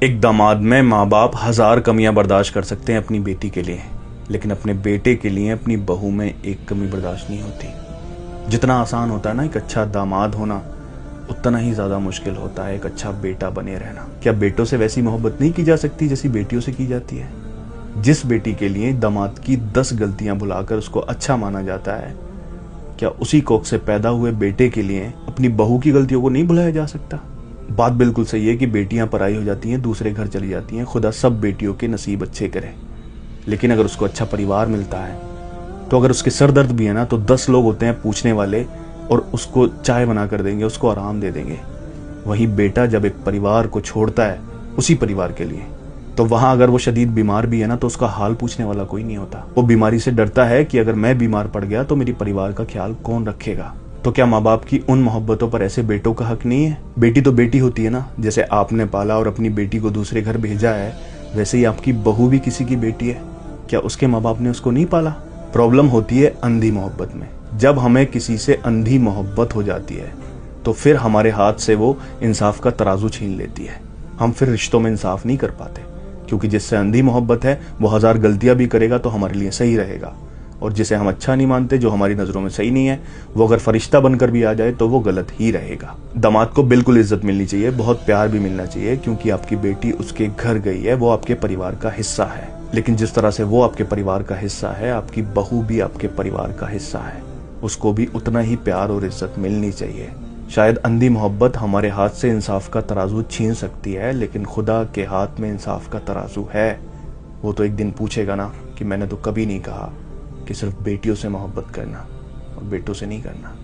एक दामाद में माँ बाप 1000 कमियां बर्दाश्त कर सकते हैं अपनी बेटी के लिए, लेकिन अपने बेटे के लिए अपनी बहू में एक कमी बर्दाश्त नहीं होती। जितना आसान होता है ना एक अच्छा दामाद होना, उतना ही ज़्यादा मुश्किल होता है एक अच्छा बेटा बने रहना। क्या बेटों से वैसी मोहब्बत नहीं की जा सकती जैसी बेटियों से की जाती है? जिस बेटी के लिए दामाद की 10 गलतियां भुलाकर उसको अच्छा माना जाता है, क्या उसी कोख से पैदा हुए बेटे के लिए अपनी बहू की गलतियों को नहीं भुलाया जा सकता? बात बिल्कुल सही है कि बेटियां पराई हो जाती हैं, दूसरे घर चली जाती हैं। खुदा सब बेटियों के नसीब अच्छे करे, लेकिन अगर उसको अच्छा परिवार मिलता है तो अगर उसके सर दर्द भी है ना, तो 10 लोग होते हैं पूछने वाले और उसको चाय बना कर देंगे, उसको आराम दे देंगे। वही बेटा जब एक परिवार को छोड़ता है उसी परिवार के लिए, तो वहां अगर वो शदीद बीमार भी है ना, तो उसका हाल पूछने वाला कोई नहीं होता। वो बीमारी से डरता है कि अगर मैं बीमार पड़ गया तो मेरी परिवार का ख्याल कौन रखेगा। तो क्या माँ बाप की उन मोहब्बतों पर ऐसे बेटों का हक नहीं है? बेटी तो बेटी होती है ना। जैसे आपने पाला और अपनी बेटी को दूसरे घर भेजा है, वैसे ही आपकी बहू भी किसी की बेटी है। क्या उसके माँ बाप ने उसको नहीं पाला? प्रॉब्लम होती है अंधी मोहब्बत में। जब हमें किसी से अंधी मोहब्बत हो जाती है तो फिर हमारे हाथ से वो इंसाफ का तराजू छीन लेती है। हम फिर रिश्तों में इंसाफ नहीं कर पाते, क्योंकि जिससे अंधी मोहब्बत है वो 1000 गलतियां भी करेगा तो हमारे लिए सही रहेगा, और जिसे हम अच्छा नहीं मानते, जो हमारी नजरों में सही नहीं है, वो अगर फरिश्ता बनकर भी आ जाए तो वो गलत ही रहेगा। दामाद को बिल्कुल इज्जत मिलनी चाहिए, बहुत प्यार भी मिलना चाहिए, क्योंकि आपकी बेटी उसके घर गई है, वो आपके परिवार का हिस्सा है। लेकिन जिस तरह से वो आपके परिवार का हिस्सा है, आपकी बहू भी आपके परिवार का हिस्सा है, उसको भी उतना ही प्यार और इज्जत मिलनी चाहिए। शायद अंधी मोहब्बत हमारे हाथ से इंसाफ का तराजू छीन सकती है, लेकिन खुदा के हाथ में इंसाफ का तराजू है। वो तो एक दिन पूछेगा ना कि मैंने तो कभी नहीं कहा कि सिर्फ बेटियों से मोहब्बत करना और बेटों से नहीं करना।